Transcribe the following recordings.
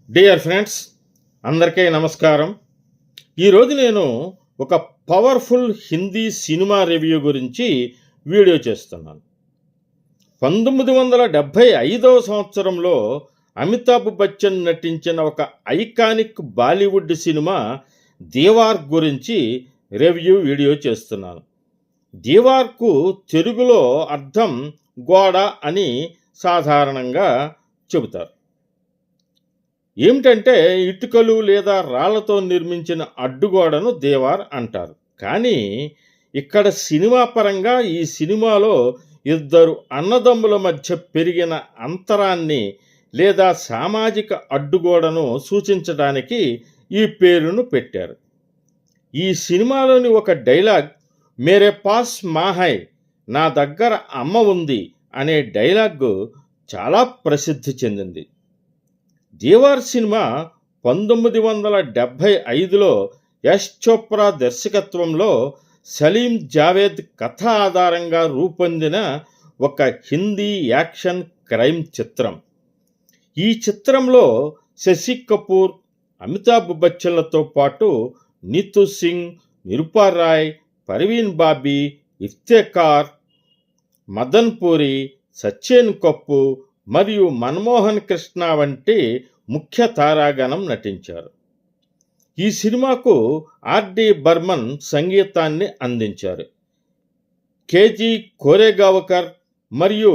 Dear friends, అందరికీ నమస్కారం. ఈరోజు నేను ఒక పవర్ఫుల్ హిందీ సినిమా రివ్యూ గురించి వీడియో చేస్తున్నాను. 1975వ సంవత్సరంలో అమితాబ్ బచ్చన్ నటించిన ఒక ఐకానిక్ బాలీవుడ్ సినిమా దీవార్ గురించి రివ్యూ వీడియో చేస్తున్నాను. దీవార్కు తెలుగులో అర్థం గోడ అని సాధారణంగా చెబుతారు. ఏమిటంటే ఇటుకలు లేదా రాళ్లతో నిర్మించిన అడ్డుగోడను దేవార్ అంటారు. కానీ ఇక్కడ సినిమా పరంగా ఈ సినిమాలో ఇద్దరు అన్నదమ్ముల మధ్య పెరిగిన అంతరాన్ని లేదా సామాజిక అడ్డుగోడను సూచించడానికి ఈ పేరును పెట్టారు. ఈ సినిమాలోని ఒక డైలాగ్ మేరే పాస్ మా హై, నా దగ్గర అమ్మ ఉంది అనే డైలాగ్ చాలా ప్రసిద్ధి చెందింది. దీవార్ సినిమా 1975లో యష్ చోప్రా దర్శకత్వంలో సలీం జావేద్ కథ ఆధారంగా రూపొందిన ఒక హిందీ యాక్షన్ క్రైమ్ చిత్రం. ఈ చిత్రంలో శశి కపూర్, అమితాబ్ బచ్చన్లతో పాటు నీతూ సింగ్, నిరూపా రాయ్, పర్వీన్ బాబీ, ఇఫ్తేఖార్, మదన్ పూరి, సచ్చేన్ కప్పు మరియు మన్మోహన్ కృష్ణ వంటి ముఖ్య తారాగణం నటించారు. ఈ సినిమాకు ఆర్డి బర్మన్ సంగీతాన్ని అందించారు. కేజీ కోరేగావకర్ మరియు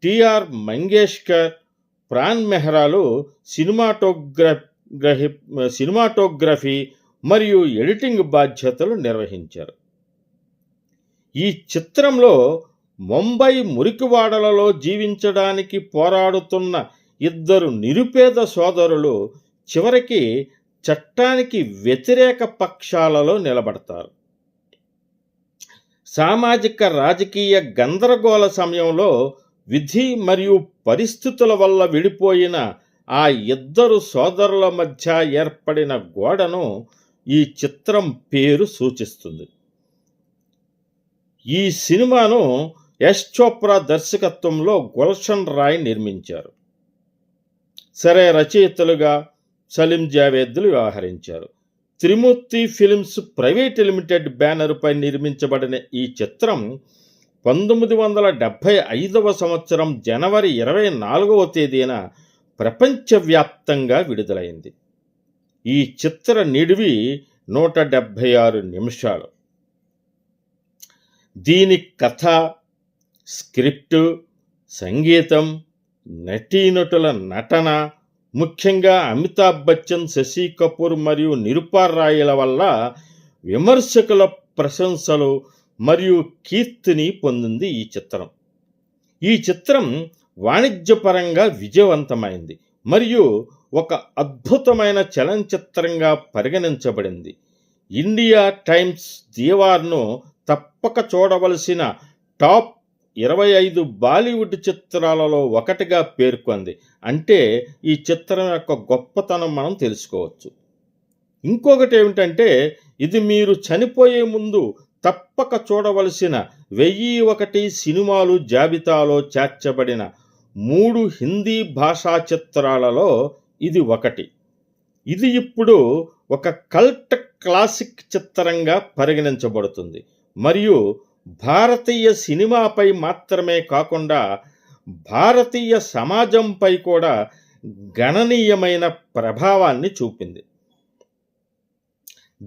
టిఆర్ మంగేష్కర్, ప్రాణ్ మెహ్రాలు సినిమాటోగ్రఫీ మరియు ఎడిటింగ్ బాధ్యతలు నిర్వహించారు. ఈ చిత్రంలో ముంబై మురికివాడలలో జీవించడానికి పోరాడుతున్న ఇద్దరు నిరుపేద సోదరులు చివరికి చట్టానికి వ్యతిరేక పక్షాలలో నిలబడతారు. సామాజిక రాజకీయ గందరగోళ సమయంలో విధి మరియు పరిస్థితుల వల్ల విడిపోయిన ఆ ఇద్దరు సోదరుల మధ్య ఏర్పడిన గోడను ఈ చిత్రం పేరు సూచిస్తుంది. ఈ సినిమాను యష్ చోప్రా దర్శకత్వంలో గుల్షన్ రాయ్ నిర్మించారు. సరే, రచయితలుగా సలీం జావేద్లు వ్యవహరించారు. త్రిమూర్తి ఫిల్మ్స్ ప్రైవేట్ లిమిటెడ్ బ్యానర్పై నిర్మించబడిన ఈ చిత్రం 1975వ సంవత్సరం జనవరి 24వ తేదీన ప్రపంచవ్యాప్తంగా విడుదలైంది. ఈ చిత్ర నిడివి 176 నిమిషాలు. దీని కథ, స్క్రిప్టు, సంగీతం, నటీనటుల నటన, ముఖ్యంగా అమితాబ్ బచ్చన్, శశి కపూర్ మరియు నిరూపా రాయ్ల వల్ల విమర్శకుల ప్రశంసలు మరియు కీర్తిని పొందింది. ఈ చిత్రం వాణిజ్యపరంగా విజయవంతమైంది మరియు ఒక అద్భుతమైన చలనచిత్రంగా పరిగణించబడింది. ఇండియా టైమ్స్ దీవార్ను తప్పక చూడవలసిన టాప్ 25 బాలీవుడ్ చిత్రాలలో ఒకటిగా పేర్కొంది. అంటే ఈ చిత్రం యొక్క గొప్పతనం మనం తెలుసుకోవచ్చు. ఇంకొకటి ఏమిటంటే, ఇది మీరు చనిపోయే ముందు తప్పక చూడవలసిన 1001 సినిమాలు జాబితాలో చేర్చబడిన 3 హిందీ భాషా చిత్రాలలో ఇది ఒకటి. ఇది ఇప్పుడు ఒక కల్ట్ క్లాసిక్ చిత్రంగా పరిగణించబడుతుంది మరియు భారతీయ సినిమాపై మాత్రమే కాకుండా భారతీయ సమాజంపై కూడా గణనీయమైన ప్రభావాన్ని చూపింది.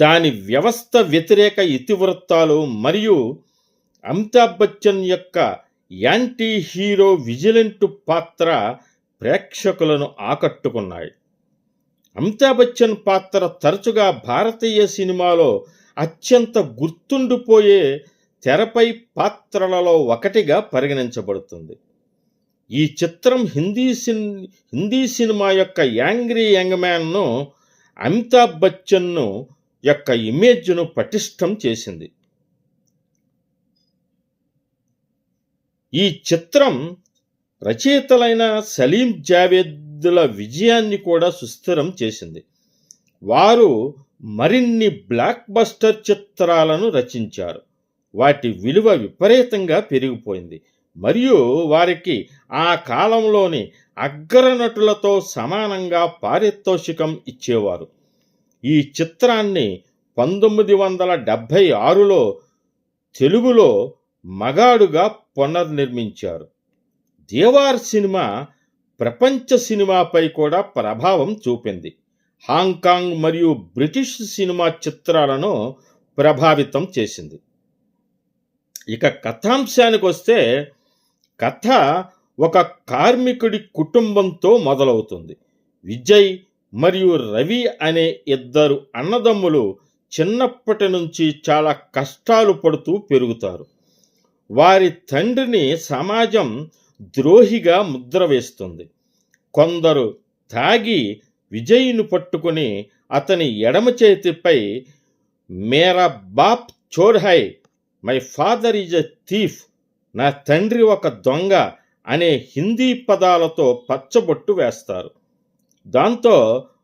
దాని వ్యవస్థ వ్యతిరేక ఇతివృత్తాలు మరియు అమితాబ్ బచ్చన్ యొక్క యాంటీ హీరో విజిలెంట్ పాత్ర ప్రేక్షకులను ఆకట్టుకున్నాయి. అమితాబ్ బచ్చన్ పాత్ర తరచుగా భారతీయ సినిమాలో అత్యంత గుర్తుండిపోయే తెరపై పాత్రలలో ఒకటిగా పరిగణించబడుతుంది. ఈ చిత్రం హిందీ సినిమా యొక్క యాంగ్రీ యంగ్ మ్యాన్ను, అమితాబ్ బచ్చన్ను యొక్క ఇమేజ్ను పటిష్టం చేసింది. ఈ చిత్రం రచయితలైన సలీం జావేద్ల విజయాన్ని కూడా సుస్థిరం చేసింది. వారు మరిన్ని బ్లాక్ బస్టర్ చిత్రాలను రచించారు. వాటి విలువ విపరీతంగా పెరిగిపోయింది మరియు వారికి ఆ కాలంలోని అగ్రనటులతో సమానంగా పారితోషికం ఇచ్చేవారు. ఈ చిత్రాన్ని 1976లో తెలుగులో మగాడుగా పునర్నిర్మించారు. దేవార్ సినిమా ప్రపంచ సినిమాపై కూడా ప్రభావం చూపింది. హాంకాంగ్ మరియు బ్రిటిష్ సినిమా చిత్రాలను ప్రభావితం చేసింది. ఇక కథాంశానికి వస్తే, కథ ఒక కార్మికుడి కుటుంబంతో మొదలవుతుంది. విజయ్ మరియు రవి అనే ఇద్దరు అన్నదమ్ములు చిన్నప్పటి నుంచి చాలా కష్టాలు పడుతూ పెరుగుతారు. వారి తండ్రిని సమాజం ద్రోహిగా ముద్ర వేస్తుంది. కొందరు తాగి విజయ్ను పట్టుకుని అతని ఎడమ చేతిపై మేరా బాప్ చోర్ హై, my father is a thief, నా తండ్రి ఒక దొంగ అనే హిందీ పదాలతో పచ్చబొట్టు వేస్తారు. దాంతో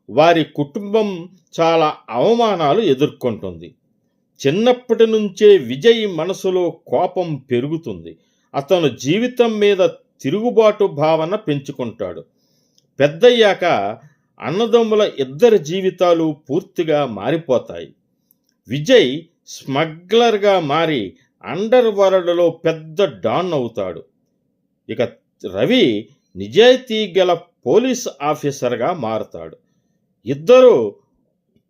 వారి కుటుంబం చాలా అవమానాలు ఎదుర్కొంటుంది. చిన్నప్పటి నుంచే విజయ్ మనసులో కోపం పెరుగుతుంది. అతను జీవితం మీద తిరుగుబాటు భావన పెంచుకుంటాడు. పెద్దయ్యాక అన్నదమ్ముల ఇద్దరి జీవితాలు పూర్తిగా మారిపోతాయి. విజయ్ స్మగ్లర్గా మారి అండర్ వరల్డ్లో పెద్ద డాన్ అవుతాడు. ఇక రవి నిజాయితీ గల పోలీస్ ఆఫీసర్గా మారుతాడు. ఇద్దరూ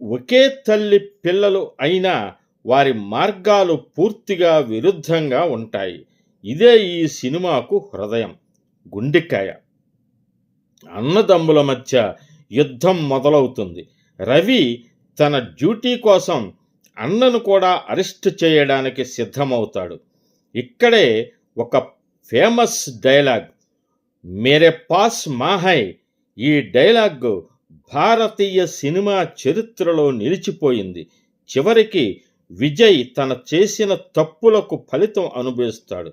ఒకే తల్లి పిల్లలు అయినా వారి మార్గాలు పూర్తిగా విరుద్ధంగా ఉంటాయి. ఇదే ఈ సినిమాకు హృదయం, గుండెకాయ. అన్నదమ్ముల మధ్య యుద్ధం మొదలవుతుంది. రవి తన డ్యూటీ కోసం అన్నను కూడా అరెస్ట్ చేయడానికి సిద్ధమవుతాడు. ఇక్కడే ఒక ఫేమస్ డైలాగ్, మేరే పాస్ మా హై, ఈ డైలాగ్ భారతీయ సినిమా చరిత్రలో నిలిచిపోయింది. చివరికి విజయ్ తన చేసిన తప్పులకు ఫలితం అనుభవిస్తాడు.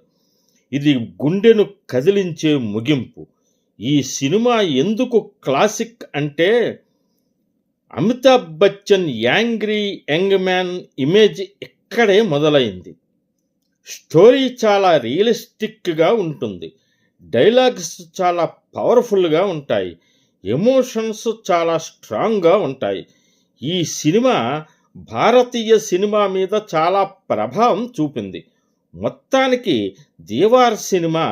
ఇది గుండెను కదిలించే ముగింపు. ఈ సినిమా ఎందుకు క్లాసిక్ అంటే, Amitabh Bachchan angry young man image ఇక్కడే మొదలైంది. స్టోరీ చాలా రియలిస్టిక్గా ఉంటుంది. డైలాగ్స్ చాలా పవర్ఫుల్గా ఉంటాయి. ఎమోషన్స్ చాలా స్ట్రాంగ్గా ఉంటాయి. ఈ సినిమా భారతీయ సినిమా మీద చాలా ప్రభావం చూపింది. మొత్తానికి దేవార్ సినిమా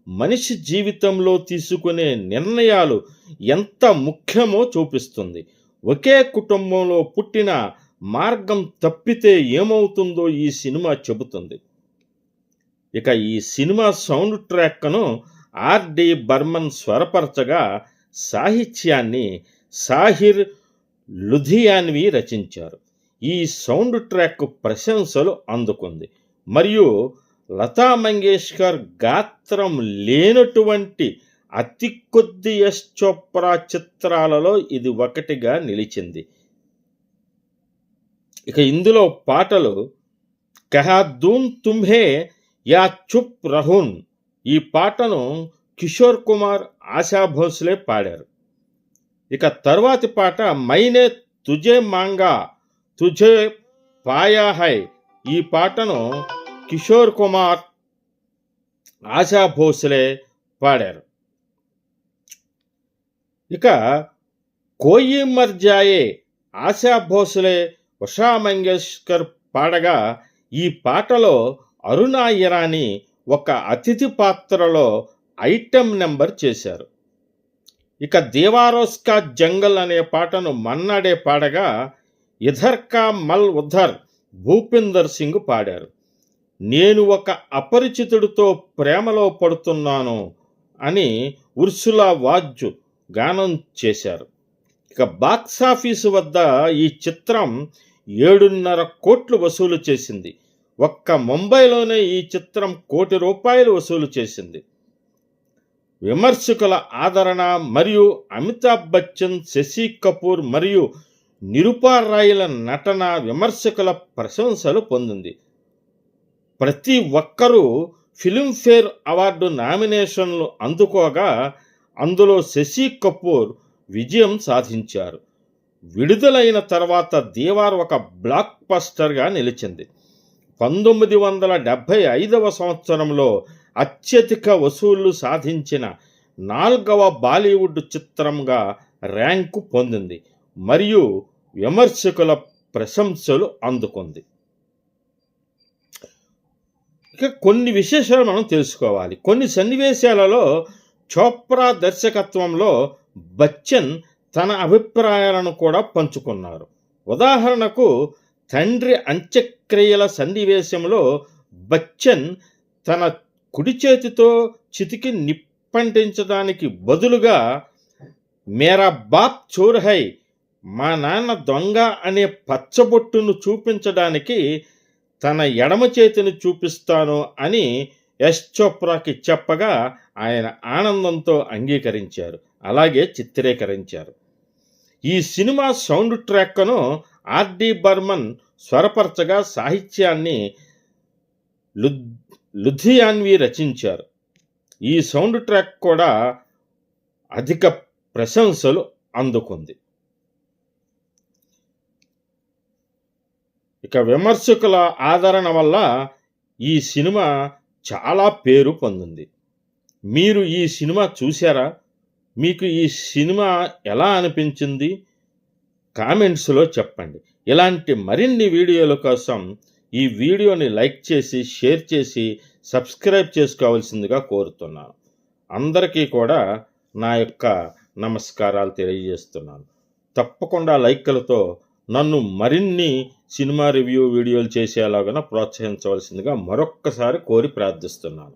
మనిషి జీవితంలో తీసుకునే నిర్ణయాలు ఎంత ముఖ్యమో చూపిస్తుంది. ఒకే కుటుంబంలో పుట్టిన మార్గం తప్పితే ఏమవుతుందో ఈ సినిమా చెబుతుంది. ఇక ఈ సినిమా సౌండ్ ట్రాక్ను ఆర్డి బర్మన్ స్వరపరచగా సాహిత్యాన్ని సాహిర్ లుధియాన్వి రచించారు. ఈ సౌండ్ ట్రాక్ ప్రశంసలు అందుకుంది. మరియు లతా మంగేష్కర్ గాత్రం లేనటువంటి అతి కొద్ది యశ్ చోప్రా చిత్రాలలో ఇది ఒకటిగా నిలిచింది. ఇక ఇందులో పాటలు కహా దూన్ తుమ్హే యా చుప్ రహూన్, ఈ పాటను కిషోర్ కుమార్, ఆశా భోస్లే పాడారు. ఇక తర్వాతి పాట మైనే తుజే మాంగా తుజే పాయా హై, ఈ పాటను కిషోర్ కుమార్, ఆశా భోస్లే పాడారు. ఇక కోయి మర్ జాయే ఆశా భోస్లే, ఉషా మంగేష్కర్ పాడగా ఈ పాటలో అరుణా ఇరానీ ఒక అతిథి పాత్రలో ఐటెం నెంబర్ చేశారు. ఇక దేవారోస్కా జంగల్ అనే పాటను మన్నాడే పాడగా ఇధర్ కా మల్ ఉధర్ భూపిందర్ సింగ్ పాడారు. నేను ఒక అపరిచితుడితో ప్రేమలో పడుతున్నాను అని ఉర్సులా వాజ్ గానం చేశారు. ఇక బాక్సాఫీసు వద్ద ఈ చిత్రం 7.5 కోట్లు వసూలు చేసింది. ఒక్క ముంబైలోనే ఈ చిత్రం ₹1 కోటి వసూలు చేసింది. విమర్శకుల ఆదరణ మరియు అమితాబ్ బచ్చన్, శశి కపూర్ మరియు నిరూపా రాయ్ల నటన విమర్శకుల ప్రశంసలు పొందింది. ప్రతి ఒక్కరూ ఫిల్మ్ఫేర్ అవార్డు నామినేషన్లు అందుకోగా అందులో శశి కపూర్ విజయం సాధించారు. విడుదలైన తర్వాత దేవార్ ఒక బ్లాక్ బస్టర్గా నిలిచింది. 1975వ సంవత్సరంలో అత్యధిక వసూళ్లు సాధించిన 4వ బాలీవుడ్ చిత్రంగా ర్యాంకు పొందింది మరియు విమర్శకుల ప్రశంసలు అందుకుంది. ఇక కొన్ని విశేషాలు మనం తెలుసుకోవాలి. కొన్ని సన్నివేశాలలో చోప్రా దర్శకత్వంలో బచ్చన్ తన అభిప్రాయాలను కూడా పంచుకున్నారు. ఉదాహరణకు తండ్రి అంత్యక్రియల సన్నివేశంలో బచ్చన్ తన కుడి చేతితో చితికి నిప్పంటించడానికి బదులుగా మేరా బాప్ చోర్ హై, మా నాన్న దొంగ అనే పచ్చబొట్టును చూపించడానికి తన ఎడమ చేతిని చూపిస్తాను అని యశ్ చోప్రాకి చెప్పగా ఆయన ఆనందంతో అంగీకరించారు, అలాగే చిత్రీకరించారు. ఈ సినిమా సౌండ్ ట్రాక్ను ఆర్డి బర్మన్ స్వరపరచగా సాహిత్యాన్ని లుధియాన్వి రచించారు. ఈ సౌండ్ ట్రాక్ కూడా అధిక ప్రశంసలు అందుకుంది. ఇక విమర్శకుల ఆదరణ వల్ల ఈ సినిమా చాలా పేరు పొందింది. మీరు ఈ సినిమా చూశారా? మీకు ఈ సినిమా ఎలా అనిపించింది? కామెంట్స్లో చెప్పండి. ఇలాంటి మరిన్ని వీడియోల కోసం ఈ వీడియోని లైక్ చేసి, షేర్ చేసి, సబ్స్క్రైబ్ చేసుకోవాల్సిందిగా కోరుతున్నాను. అందరికీ కూడా నా యొక్క నమస్కారాలు తెలియజేస్తున్నాను. తప్పకుండా లైక్లతో నన్ను మరిన్ని సినిమా రివ్యూ వీడియోలు చేసేలాగా ప్రోత్సహించవలసిందిగా మరొక్కసారి కోరి ప్రార్థిస్తున్నాను.